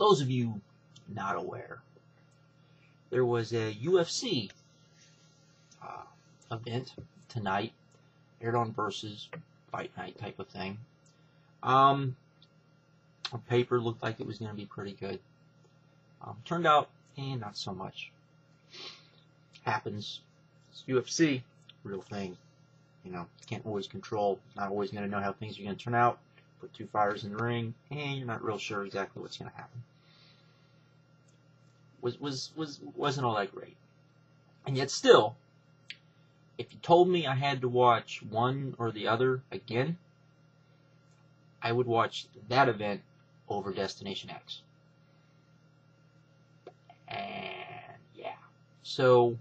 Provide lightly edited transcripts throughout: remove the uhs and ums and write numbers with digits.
those of you not aware, there was a UFC event tonight, aired on Versus Fight Night type of thing. On paper, looked like it was going to be pretty good. Turned out, not so much. Happens. It's UFC, real thing. You know, can't always control. Not always going to know how things are going to turn out. Put two fighters in the ring, and you're not real sure exactly what's going to happen. Wasn't all that great. And yet still, if you told me I had to watch one or the other again, I would watch that event over Destination X. And yeah. So,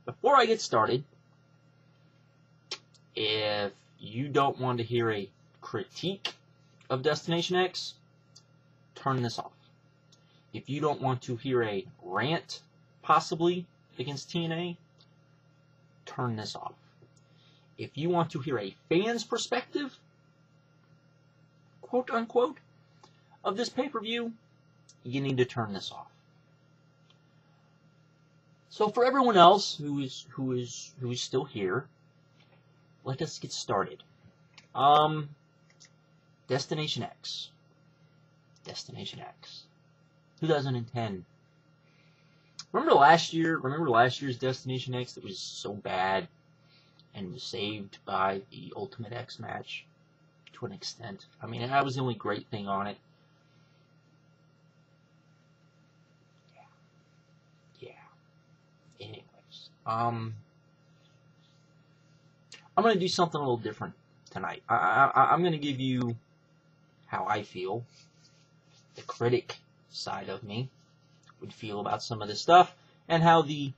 before I get started, if you don't want to hear a critique of Destination X, turn this off. If you don't want to hear a rant, possibly, against TNA, turn this off. If you want to hear a fan's perspective, quote unquote, of this pay-per-view, you need to turn this off. So for everyone else who is still here, let us get started. Destination X. Destination X. 2010. Remember last year's Destination X that was so bad and was saved by the Ultimate X match to an extent. I mean, that was the only great thing on it. Yeah. Anyways, I'm going to do something a little different tonight. I'm going to give you how I feel, the critic side of me would feel about some of this stuff, and how the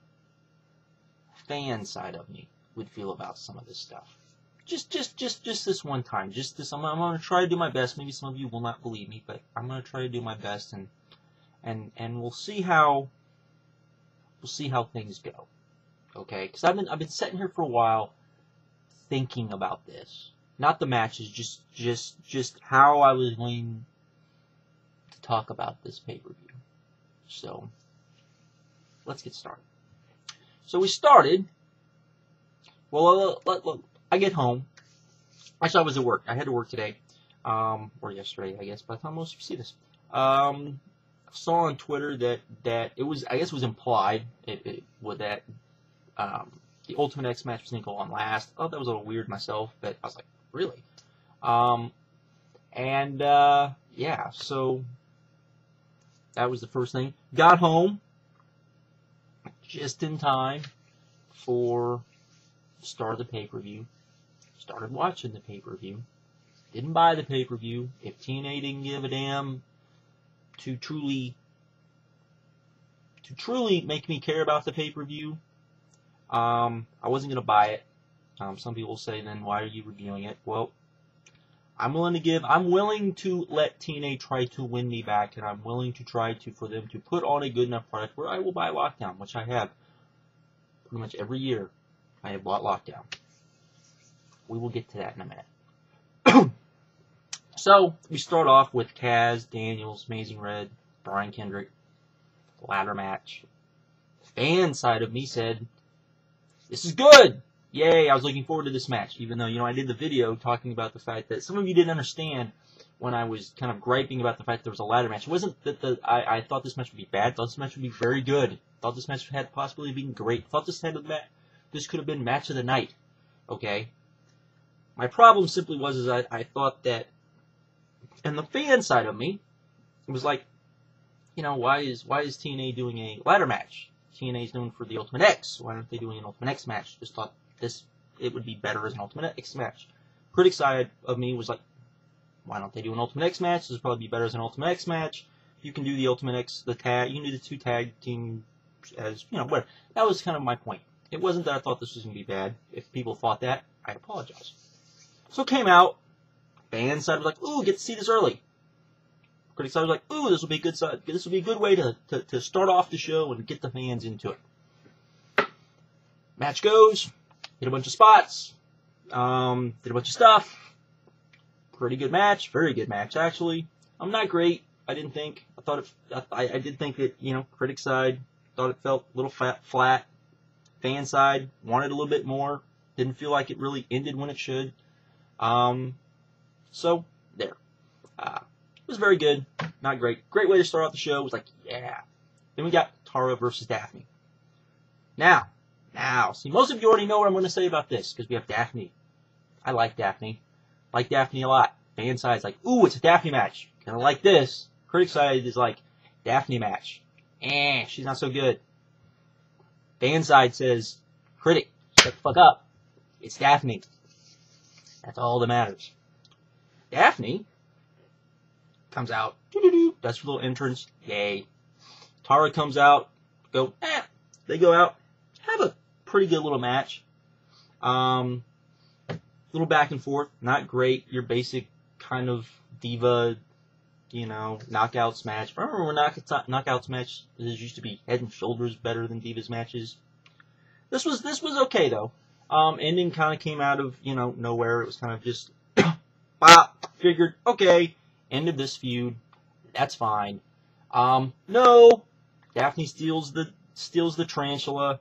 fan side of me would feel about some of this stuff. Just this one time. Just this. I'm going to try to do my best. Maybe some of you will not believe me, but I'm going to try to do my best, and we'll see how things go. Okay? Because I've been sitting here for a while thinking about this. Not the matches, just how I was going to talk about this pay-per-view. So, let's get started. So we started, well, I get home. Actually, I was at work. I had to work today, or yesterday, I guess, by the time most of you see this. I saw on Twitter that it was, I guess it was implied, with that, the Ultimate X match was going to go on last. I thought that was a little weird myself, but I was like, really? Yeah, so that was the first thing. Got home just in time for the start of the pay-per-view. Started watching the pay-per-view. Didn't buy the pay-per-view. If TNA didn't give a damn to truly make me care about the pay-per-view, I wasn't going to buy it. Some people say, then why are you reviewing it? Well, I'm willing to let TNA try to win me back, and I'm willing to try for them to put on a good enough product where I will buy Lockdown, which I have pretty much every year. I have bought Lockdown. We will get to that in a minute. So, we start off with Kaz, Daniels, Amazing Red, Brian Kendrick, ladder match. The fan side of me said, this is good! Yay, I was looking forward to this match, even though, I did the video talking about the fact that some of you didn't understand when I was kind of griping about the fact there was a ladder match. It wasn't that I thought this match would be bad. I thought this match would be very good. I thought this match had possibly been great. I thought this could have been match of the night. Okay? My problem simply was I thought that, and the fan side of me, it was like, why is TNA doing a ladder match? TNA's known for the Ultimate X. Why aren't they doing an Ultimate X match? Just thought it would be better as an Ultimate X match. Critic side of me was like, why don't they do an Ultimate X match? This would probably be better as an Ultimate X match. You can do the Ultimate X, you can do the two tag team as, whatever. That was kind of my point. It wasn't that I thought this was going to be bad. If people thought that, I apologize. So it came out. Fan side was like, ooh, get to see this early. Critic side was like, ooh, this will be a good way to start off the show and get the fans into it. Match goes. Hit a bunch of spots. Did a bunch of stuff. Pretty good match. Very good match, actually. Not great. I didn't think. I did think that, critic side thought it felt a little flat. Fan side wanted a little bit more. Didn't feel like it really ended when it should. So there. It was very good. Not great. Great way to start out the show. It was like, yeah. Then we got Tara versus Daffney. Now, see, most of you already know what I'm going to say about this because we have Daffney. I like Daffney. Like Daffney a lot. Fan side's like, ooh, it's a Daffney match. Kind of like this. Critic side is like, Daffney match. She's not so good. Fan side says, critic, shut the fuck up. It's Daffney. That's all that matters. Daffney comes out, does her little entrance, yay. Tara comes out, they go out, have a pretty good little match. Little back and forth, not great, your basic kind of diva, knockouts match. Remember when knockouts match used to be head and shoulders better than divas matches? This was okay though. Ending kind of came out of, nowhere. It was kind of just, figured, okay, end of this feud. That's fine. No, Daffney steals the tarantula,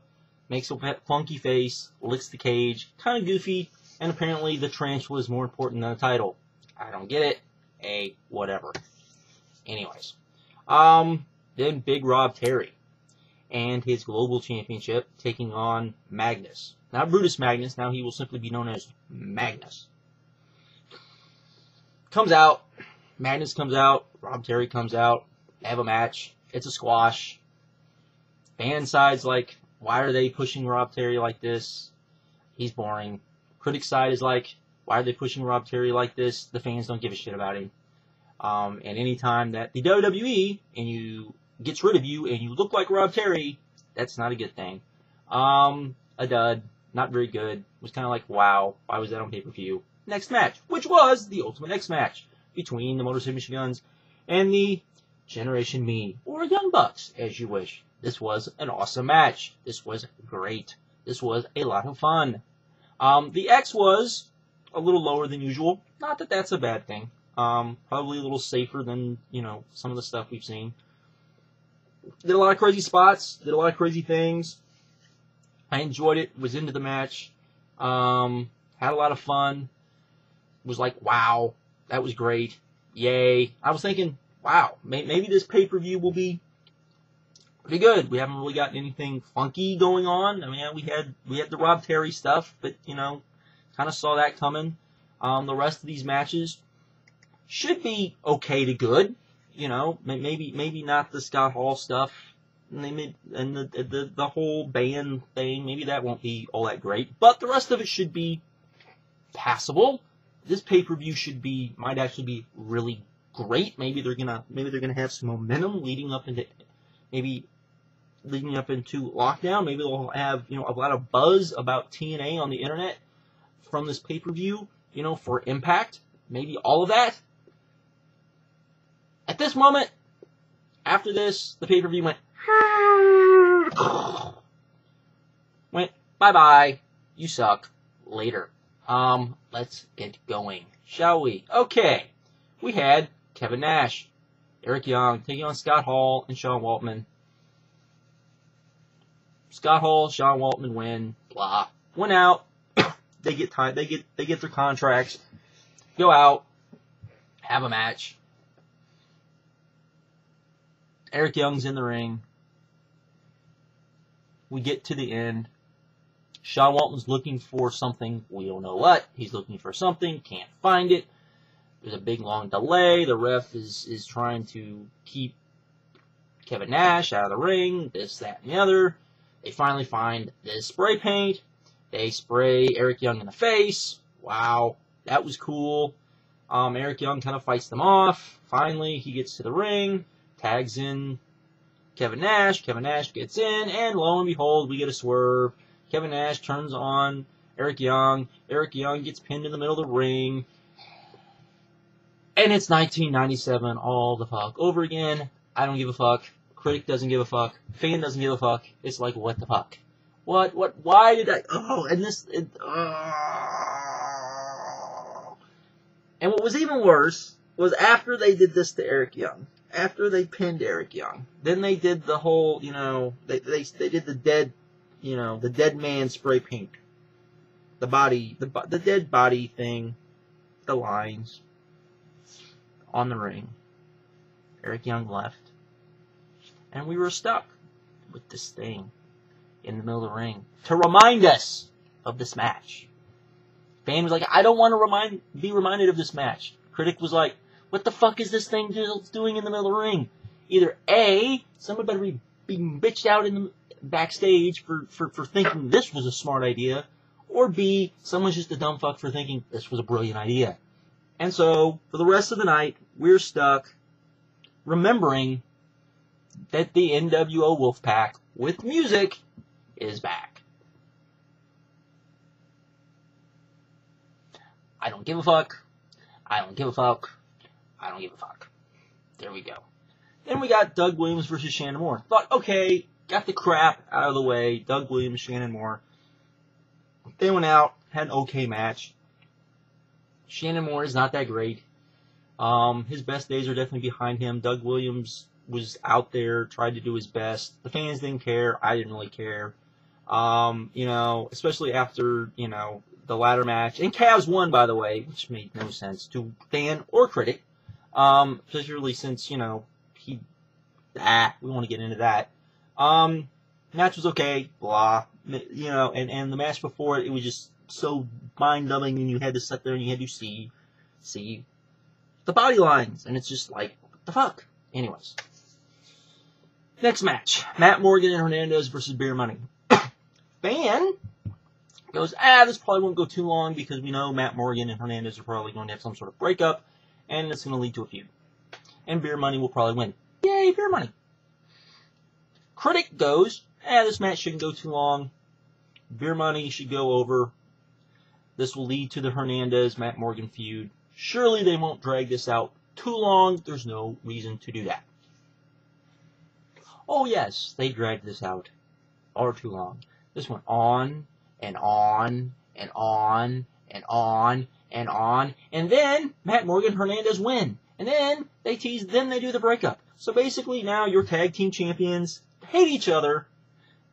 makes a funky face, licks the cage, kind of goofy, and apparently the tarantula is more important than the title. I don't get it. Hey, whatever. Anyways, then Big Rob Terry and his global championship taking on Magnus. Not Brutus Magnus, now he will simply be known as Magnus. Magnus comes out, Rob Terry comes out, they have a match, it's a squash. Fan side's like, why are they pushing Rob Terry like this? He's boring. Critic side is like, why are they pushing Rob Terry like this? The fans don't give a shit about him. And any time that the WWE gets rid of you and you look like Rob Terry, that's not a good thing. A dud. Not very good. It was kind of like, wow, why was that on pay-per-view? Next match, which was the Ultimate X match between the Motor City Machine Guns and the Generation Me, or Young Bucks, as you wish. This was an awesome match. This was great. This was a lot of fun. The X was a little lower than usual. Not that that's a bad thing. Probably a little safer than, some of the stuff we've seen. Did a lot of crazy spots. Did a lot of crazy things. I enjoyed it. Was into the match. Had a lot of fun. Was like, wow, that was great. Yay. I was thinking, wow, maybe this pay-per-view will be pretty good. We haven't really gotten anything funky going on. I mean, we had the Rob Terry stuff, but, kind of saw that coming. The rest of these matches should be okay to good. Maybe not the Scott Hall stuff. And the whole band thing, maybe that won't be all that great. But the rest of it should be passable. This pay-per-view might actually be really great. Maybe they're gonna have some momentum leading up into lockdown. Maybe they'll have a lot of buzz about TNA on the internet from this pay-per-view. For Impact. Maybe all of that. At this moment, after this, the pay-per-view went bye-bye, you suck, later. Let's get going, shall we? Okay, we had Kevin Nash, Eric Young taking on Scott Hall and Sean Waltman. Scott Hall, Sean Waltman win, blah. Went out, they get their contracts, go out, have a match. Eric Young's in the ring. We get to the end. Sean Waltman's looking for something. We don't know what. He's looking for something. Can't find it. There's a big, long delay. The ref is trying to keep Kevin Nash out of the ring. This, that, and the other. They finally find this spray paint. They spray Eric Young in the face. Wow. That was cool. Eric Young kind of fights them off. Finally, he gets to the ring. Tags in Kevin Nash. Kevin Nash gets in, and lo and behold, we get a swerve. Kevin Nash turns on Eric Young. Eric Young gets pinned in the middle of the ring. And it's 1997 all the fuck over again. I don't give a fuck. Critic doesn't give a fuck. Fan doesn't give a fuck. It's like, what the fuck? What, why did I, And what was even worse was after they did this to Eric Young. after they pinned Eric Young, then they did the whole, you know, they did the dead, you know, the dead man spray paint, the body, the dead body thing, the lines on the ring. Eric Young left, and we were stuck with this thing in the middle of the ring to remind us of this match. Fan was like, I don't want to be reminded of this match. Critic was like, what the fuck is this thing doing in the middle of the ring? Either A, someone better be being bitched out in the backstage for thinking this was a smart idea, or B, someone's just a dumb fuck for thinking this was a brilliant idea. And so, for the rest of the night, we're stuck remembering that the NWO Wolfpack with music is back. I don't give a fuck. I don't give a fuck. I don't give a fuck. There we go. Then we got Doug Williams versus Shannon Moore. Thought, okay, got the crap out of the way. Doug Williams, Shannon Moore. They went out, had an okay match. Shannon Moore is not that great. His best days are definitely behind him. Doug Williams was out there, tried to do his best. The fans didn't care. I didn't really care. You know, especially after, you know, the ladder match. And Cavs won, by the way, which made no sense to fan or critic. Particularly since, you know, we won't get into that. Match was okay, blah. You know, and the match before it was just so mind-numbing, and you had to sit there and you had to see the body lines, and it's just like, what the fuck? Anyways. Next match, Matt Morgan and Hernandez versus Beer Money. Fan goes, this probably won't go too long because we know Matt Morgan and Hernandez are probably going to have some sort of breakup, and it's going to lead to a feud. And Beer Money will probably win. Yay, Beer Money. Critic goes, this match shouldn't go too long. Beer Money should go over. This will lead to the Hernandez-Matt Morgan feud. Surely they won't drag this out too long. There's no reason to do that. Oh yes, they dragged this out far too long. This went on and on and on and on and on. And then Matt Morgan and Hernandez win. And then they tease, then they do the breakup. So basically now your tag team champions hate each other.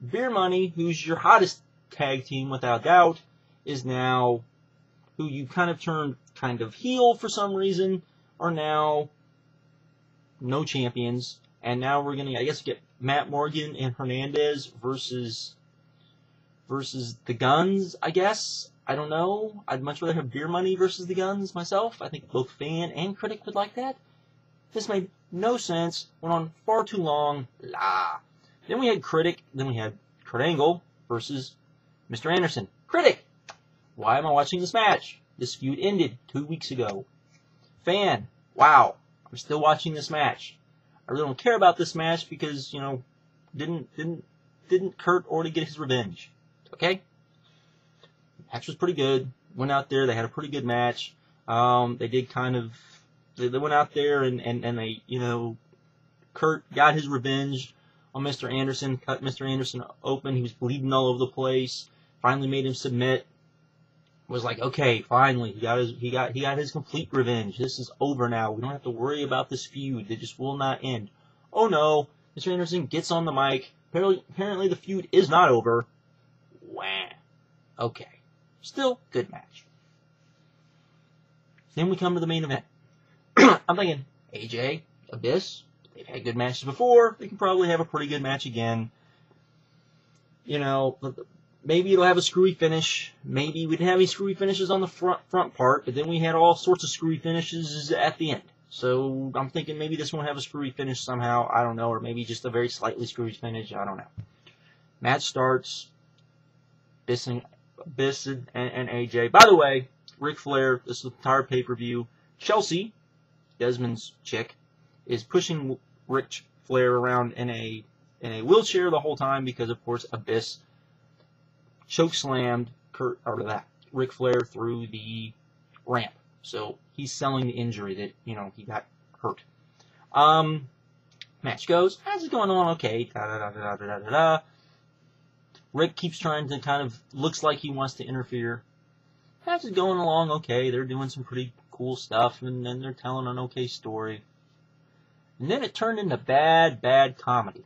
Beer Money, who's your hottest tag team without doubt, is now, who you kind of turned kind of heel for some reason, are now no champions. And now we're going to, I guess, get Matt Morgan and Hernandez versus the Guns, I guess. I don't know. I'd much rather have Beer Money versus the Guns myself. I think both fan and critic would like that. This made no sense. Went on far too long. Then we had critic. Then we had Kurt Angle versus Mr. Anderson. Critic! Why am I watching this match? This feud ended 2 weeks ago. Fan, wow, I'm still watching this match. I really don't care about this match because, you know, didn't Kurt already get his revenge? Okay? Match was pretty good. Went out there, they had a pretty good match. They did kind of, they went out there and they, you know, Kurt got his revenge on Mr. Anderson, cut Mr. Anderson open. He was bleeding all over the place. Finally made him submit. Was like, okay, finally, he got his complete revenge. This is over now. We don't have to worry about this feud. It just will not end. Oh no, Mr. Anderson gets on the mic. Apparently the feud is not over. Wah. Okay. Still, good match. Then we come to the main event. I'm thinking, AJ, Abyss, they've had good matches before. They can probably have a pretty good match again. You know, maybe it'll have a screwy finish. Maybe we didn't have any screwy finishes on the front part, but then we had all sorts of screwy finishes at the end. So I'm thinking maybe this won't have a screwy finish somehow. I don't know. Or maybe just a very slightly screwy finish. I don't know. Match starts. Abyss and AJ. By the way, Ric Flair, this is the entire pay-per-view. Chelsea, Desmond's chick, is pushing Ric Flair around in a wheelchair the whole time because, of course, Abyss chokeslammed Ric Flair through the ramp. So he's selling the injury that, you know, he got hurt. Match goes. How's it going on? Okay. Da-da-da-da-da-da-da. Rick keeps trying to kind of, looks like he wants to interfere. How's it going along? Okay. They're doing some pretty cool stuff, and then they're telling an okay story. And then it turned into bad, bad comedy.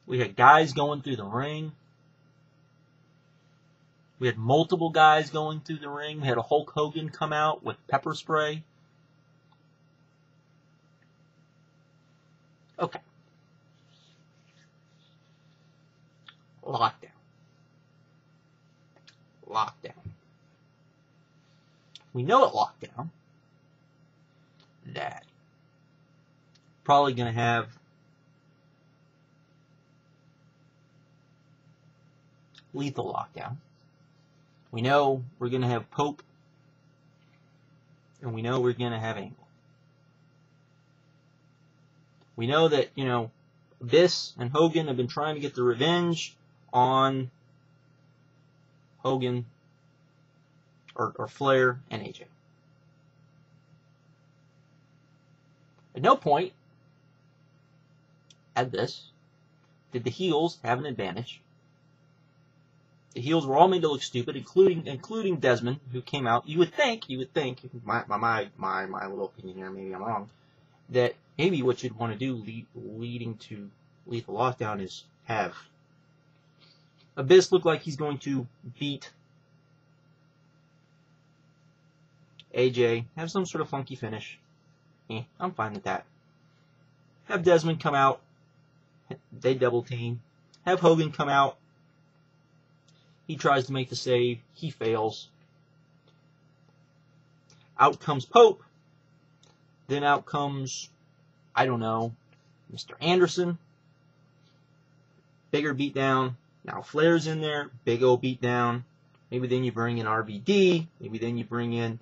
We had guys going through the ring. We had multiple guys going through the ring. We had a Hulk Hogan come out with pepper spray. Okay. Lockdown. We know at lockdown that probably going to have lethal lockdown. We know we're going to have Pope, and we know we're going to have Angle. We know that, Abyss and Hogan have been trying to get the revenge on Hogan or Flair and AJ. At no point at this did the heels have an advantage. The heels were all made to look stupid, including Desmond, who came out. You would think, my little opinion here, maybe I'm wrong, that maybe what you'd want to do leading to lethal lockdown is have Abyss look like he's going to beat AJ, have some sort of funky finish. I'm fine with that. Have Desmond come out, they double team. Have Hogan come out. He tries to make the save. He fails. Out comes Pope. Then out comes, I don't know, Mr. Anderson. Bigger beatdown. Now Flair's in there. Big old beatdown. Maybe then you bring in RVD. Maybe then you bring in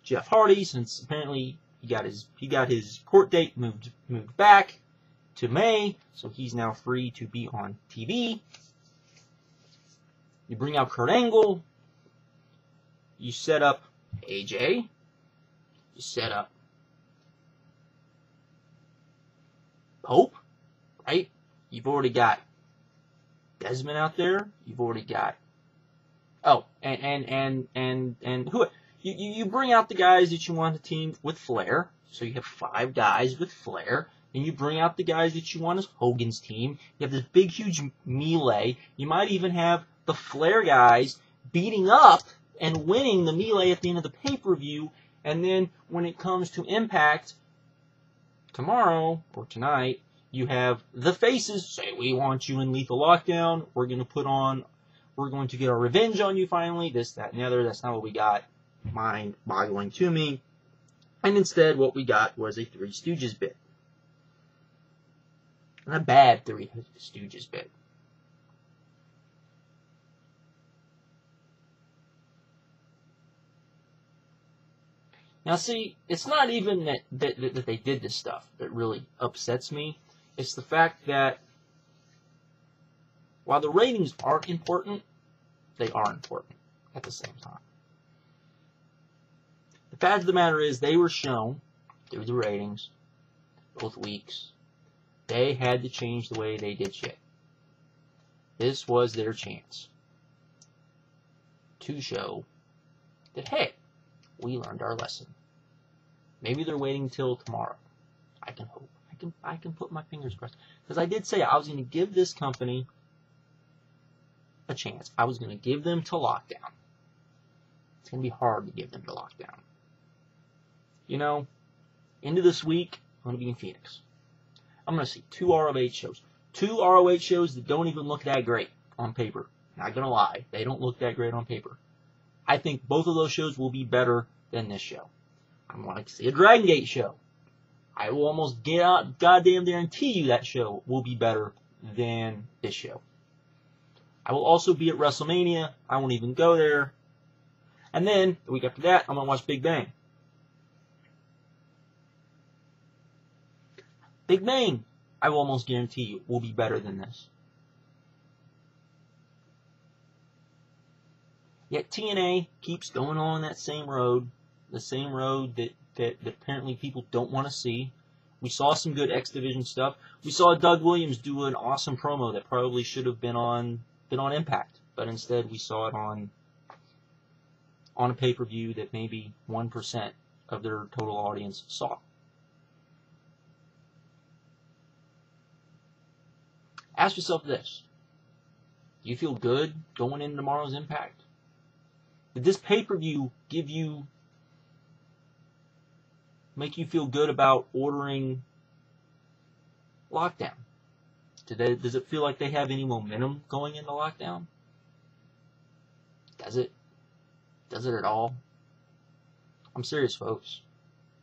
Jeff Hardy, since apparently he got his court date moved back to May, so he's now free to be on TV. You bring out Kurt Angle. You set up AJ. You set up Pope, right? You've already got Desmond out there. You've already got and who you bring out the guys that you want to team with Flair. So you have 5 guys with Flair. And you bring out the guys that you want as Hogan's team. You have this big, huge melee. You might even have the Flair guys beating up and winning the melee at the end of the pay-per-view. And then when it comes to Impact tomorrow or tonight, you have the faces say, we want you in lethal lockdown. We're going to get our revenge on you finally. This, that, and the other. That's not what we got. Mind-boggling to me. And instead, what we got was a Three Stooges bit. And a bad Three Stooges bit. Now see, it's not even that they did this stuff that really upsets me. It's the fact that while the ratings aren't important, they are important at the same time. The fact of the matter is they were shown through the ratings both weeks. They had to change the way they did shit. This was their chance to show that, hey, we learned our lesson. Maybe they're waiting till tomorrow. I can hope. I can put my fingers crossed. Because I did say I was going to give this company a chance. I was going to give them to lockdown. It's going to be hard to give them to lockdown. Into this week, I'm going to be in Phoenix. I'm going to see 2 ROH shows. 2 ROH shows that don't even look that great on paper. Not going to lie. They don't look that great on paper. I think both of those shows will be better than this show. I want to see a Dragon Gate show. I will almost goddamn guarantee you that show will be better than this show. I will also be at WrestleMania. I won't even go there. And then, the week after that, I'm going to watch Big Bang. Big Bang, I will almost guarantee you, will be better than this. Yet TNA keeps going on that same road, the same road that apparently people don't want to see. We saw some good X Division stuff. We saw Doug Williams do an awesome promo that probably should have been on Impact, but instead we saw it on on a pay-per-view that maybe 1% of their total audience saw. Ask yourself this. Do you feel good going into tomorrow's Impact? Did this pay-per-view make you feel good about ordering Lockdown? Does it feel like they have any momentum going into Lockdown? Does it? Does it at all? I'm serious, folks.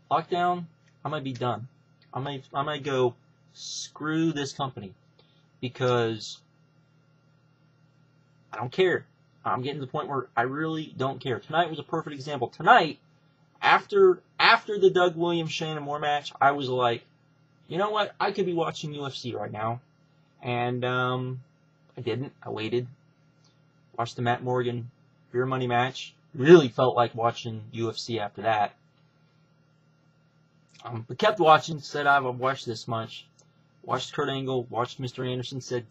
Lockdown, I might be done. I might go, screw this company, because I don't care. I'm getting to the point where I really don't care. Tonight was a perfect example. Tonight, after the Doug Williams Shannon Moore match, I was like, you know what? I could be watching UFC right now. And I didn't. I waited. Watched the Matt Morgan Beer Money match. Really felt like watching UFC after that. But kept watching. Said I've watched this much. Watched Kurt Angle. Watched Mr. Anderson. Said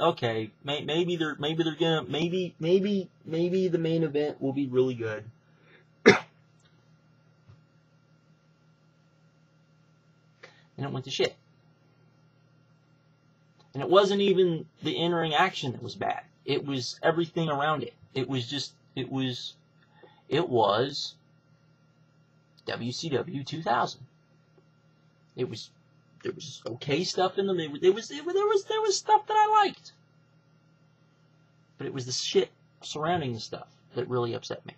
okay, maybe they're gonna maybe the main event will be really good. And it went to shit. And it wasn't even the in-ring action that was bad. It was everything around it. It was WCW 2000. There was okay stuff in them. There was stuff that I liked. But it was the shit surrounding the stuff that really upset me.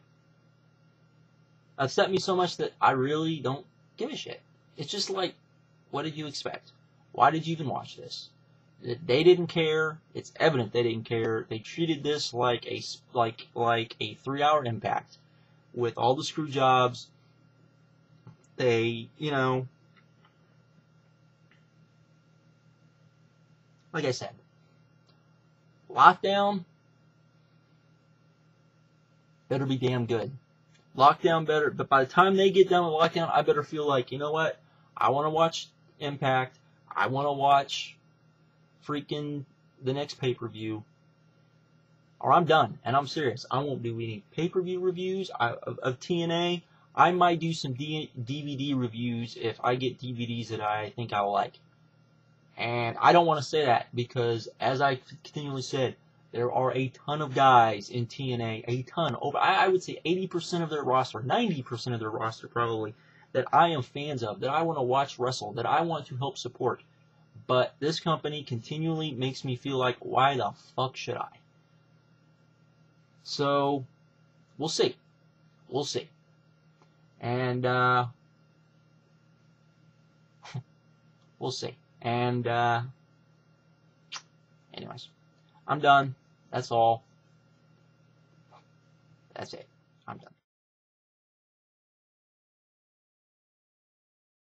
Upset me so much that I really don't give a shit. It's just like, what did you expect? Why did you even watch this? They didn't care. It's evident they didn't care. They treated this like a 3-hour Impact with all the screw jobs. They, like I said, Lockdown better be damn good. Lockdown better, but by the time they get done with Lockdown, I better feel like, you know what? I want to watch Impact. I want to watch freaking the next pay-per-view, or I'm done, and I'm serious. I won't do any pay-per-view reviews of TNA. I might do some DVD reviews if I get DVDs that I think I'll like. And I don't want to say that because, as I continually said, there are a ton of guys in TNA, a ton, over, I would say 80% of their roster, 90% of their roster probably, that I am fans of, that I want to watch wrestle, that I want to help support. But this company continually makes me feel like, why the fuck should I? So, we'll see. We'll see. And, we'll see. And, anyways, I'm done. That's all. That's it. I'm done.